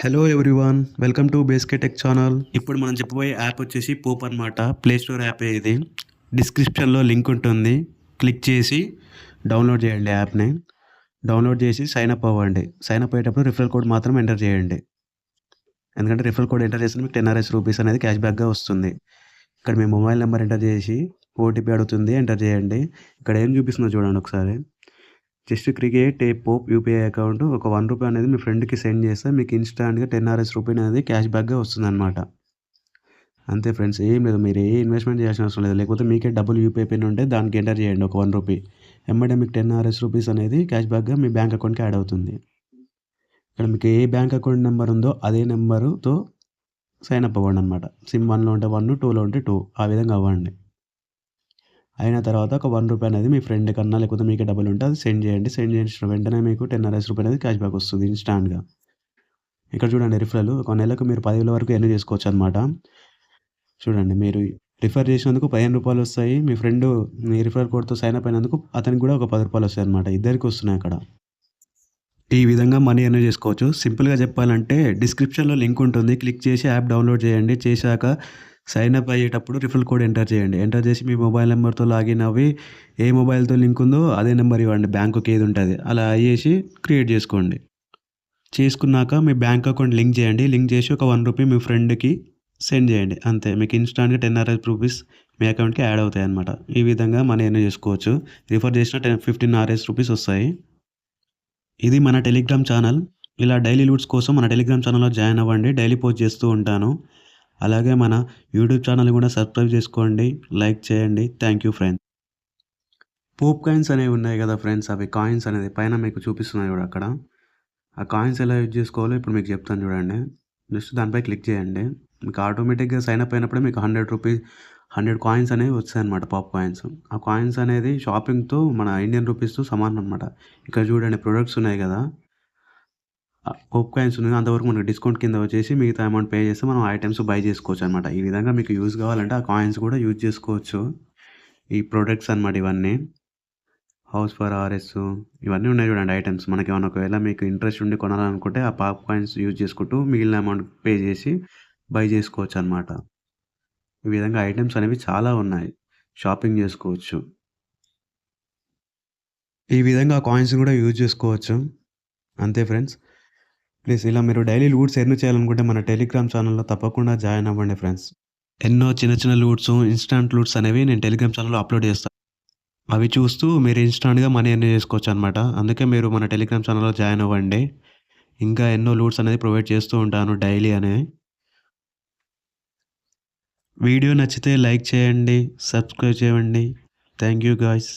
Hello everyone, welcome to బేస్కే tech channel. ఇప్పుడు మనం చెప్పబోయే యాప్ వచ్చేసి పోప్ అనమాట. ప్లే స్టోర్ యాపే ఇది. డిస్క్రిప్షన్లో లింక్ ఉంటుంది. క్లిక్ చేసి డౌన్లోడ్ చేయండి యాప్ని. డౌన్లోడ్ చేసి సైన్ అప్ అవ్వండి. సైన్ అప్ అయ్యేటప్పుడు రిఫరల్ కోడ్ మాత్రం ఎంటర్ చేయండి. ఎందుకంటే రిఫరల్ కోడ్ ఎంటర్ చేస్తే మీకు 10 RS రూపీస్ అనేది క్యాష్ బ్యాక్గా వస్తుంది. ఇక్కడ మీ మొబైల్ నెంబర్ ఎంటర్ చేసి ఓటీపీ అడుగుతుంది, ఎంటర్ చేయండి. ఇక్కడ ఏం చూపిస్తుందో చూడండి ఒకసారి. Just create a Pope UPI account. ఒక ₹1 అనేది మీ ఫ్రెండ్కి సెండ్ చేస్తే మీకు ఇన్స్టాంట్గా 10 RS రూపీ అనేది క్యాష్ బ్యాక్గా వస్తుందన్నమాట. అంతే ఫ్రెండ్స్, ఏం లేదు. మీరు ఏ ఇన్వెస్ట్మెంట్ చేయాల్సిన అవసరం లేదు. లేకపోతే మీకే డబ్బులు యూపీఐ పిన్ ఉంటే దానికి ఎంటర్ చేయండి ఒక ₹1. ఎమ్మటే మీకు 10 RS రూపీస్ అనేది క్యాష్ బ్యాక్గా మీ బ్యాంక్ అకౌంట్కి యాడ్ అవుతుంది. ఇక్కడ మీకు ఏ బ్యాంక్ అకౌంట్ నెంబర్ ఉందో అదే నెంబరుతో సైన్ అప్ అవ్వండి అనమాట. సిమ్ 1లో ఉంటే 1, 2లో ఉంటే 2, ఆ విధంగా అవ్వండి. అయిన తర్వాత ఒక ₹1 అనేది మీ ఫ్రెండ్ కన్నా లేకపోతే మీకే డబ్బులు ఉంటే అది సెండ్ చేయండి. సెండ్ చేసిన వెంటనే మీకు 10 RS రూపీ అనేది క్యాష్ బ్యాక్ వస్తుంది ఇన్స్టాంట్గా. ఇక్కడ చూడండి రిఫరల్. ఒక నెలకు మీరు 10,000 వరకు ఎర్న్ చేసుకోవచ్చు అనమాట. చూడండి, మీరు రిఫర్ చేసినందుకు ₹15 వస్తాయి. మీ ఫ్రెండ్ మీ రిఫరల్ కోడ్తో సైన్ అప్ అయినందుకు అతనికి కూడా ఒక ₹10 వస్తాయి అనమాట. ఇద్దరికి వస్తున్నాయి అక్కడ. ఈ విధంగా మనీ ఎర్న్ చేసుకోవచ్చు. సింపుల్గా చెప్పాలంటే డిస్క్రిప్షన్లో లింక్ ఉంటుంది. క్లిక్ చేసి యాప్ డౌన్లోడ్ చేయండి. చేశాక సైన్ అప్ అయ్యేటప్పుడు రిఫరల్ కోడ్ ఎంటర్ చేయండి. ఎంటర్ చేసి మీ మొబైల్ నెంబర్తో లాగిన్ అవ్వి ఏ మొబైల్తో లింక్ ఉందో అదే నెంబర్ ఇవ్వండి. బ్యాంకుకి ఏది ఉంటుంది అలా అయ్యేసి క్రియేట్ చేసుకోండి. చేసుకున్నాక మీ బ్యాంక్ అకౌంట్ లింక్ చేయండి. లింక్ చేసి ఒక ₹1 మీ ఫ్రెండ్కి సెండ్ చేయండి. అంతే, మీకు ఇన్స్టాంట్గా 10 RS రూపీస్ మీ అకౌంట్కి యాడ్ అవుతాయి అన్నమాట. ఈ విధంగా మనీ ఎర్న్ చేసుకోవచ్చు. రిఫర్ చేసిన 15 RS రూపీస్ వస్తాయి. ఇది మన టెలిగ్రామ్ ఛానల్. ఇలా డైలీ లూట్స్ కోసం మన టెలిగ్రామ్ ఛానల్లో జాయిన్ అవ్వండి. డైలీ పోస్ట్ చేస్తూ ఉంటాను. అలాగే మన యూట్యూబ్ ఛానల్ని కూడా సబ్స్క్రైబ్ చేసుకోండి, లైక్ చేయండి. Thank you friends. Pope coins అనేవి ఉన్నాయి కదా ఫ్రెండ్స్, అవి కాయిన్స్ అనేది పైన మీకు చూపిస్తున్నాయి కూడా అక్కడ. ఆ కాయిన్స్ ఎలా యూజ్ చేసుకోవాలో ఇప్పుడు మీకు చెప్తాను చూడండి. జస్ట్ దానిపై క్లిక్ చేయండి. మీకు ఆటోమేటిక్గా సైన్ అప్ అయినప్పుడే మీకు ₹100 కాయిన్స్ అనేవి వచ్చాయన్నమాట, పాప్ కాయిన్స్. ఆ కాయిన్స్ అనేది షాపింగ్తో మన ఇండియన్ రూపీస్తో సమానం అనమాట. ఇక్కడ చూడండి ప్రొడక్ట్స్ ఉన్నాయి కదా, పోప్ కాయిన్స్ ఉన్నాయి. అంతవరకు మనకు డిస్కౌంట్ కింద వచ్చేసి మిగతా అమౌంట్ పే చేస్తే మనం ఐటమ్స్ బై చేసుకోవచ్చు అనమాట. ఈ విధంగా మీకు యూజ్ కావాలంటే ఆ కాయిన్స్ కూడా యూజ్ చేసుకోవచ్చు. ఈ ప్రొడక్ట్స్ అనమాట ఇవన్నీ. హౌస్ ఫర్ RS ఇవన్నీ ఉన్నాయి చూడండి ఐటమ్స్. మనకి ఏమైనా ఒకవేళ మీకు ఇంట్రెస్ట్ ఉండి కొనాలనుకుంటే ఆ పాప్ కాయిన్స్ యూజ్ చేసుకుంటూ మిగిలిన అమౌంట్ పే చేసి బై చేసుకోవచ్చు అనమాట. ఈ విధంగా ఐటమ్స్ అనేవి చాలా ఉన్నాయి, షాపింగ్ చేసుకోవచ్చు. ఈ విధంగా కాయిన్స్ కూడా యూజ్ చేసుకోవచ్చు. అంతే ఫ్రెండ్స్. ప్లీజ్ ఇలా మీరు డైలీ లూట్స్ ఎర్న్ చేయాలనుకుంటే మన టెలిగ్రామ్ ఛానల్లో తప్పకుండా జాయిన్ అవ్వండి ఫ్రెండ్స్. ఎన్నో చిన్న చిన్న లూట్స్, ఇన్స్టాంట్ లూట్స్ అనేవి నేను టెలిగ్రామ్ ఛానల్లో అప్లోడ్ చేస్తాను. అవి చూస్తూ మీరు ఇన్స్టాంట్గా మనీ ఎర్న్ చేసుకోవచ్చు అనమాట. అందుకే మీరు మన టెలిగ్రామ్ ఛానల్లో జాయిన్ అవ్వండి. ఇంకా ఎన్నో లూట్స్ అనేది ప్రొవైడ్ చేస్తూ ఉంటాను డైలీ అనేవి. వీడియో నచ్చితే లైక్ చేయండి, సబ్స్క్రైబ్ చేయండి. Thank you guys.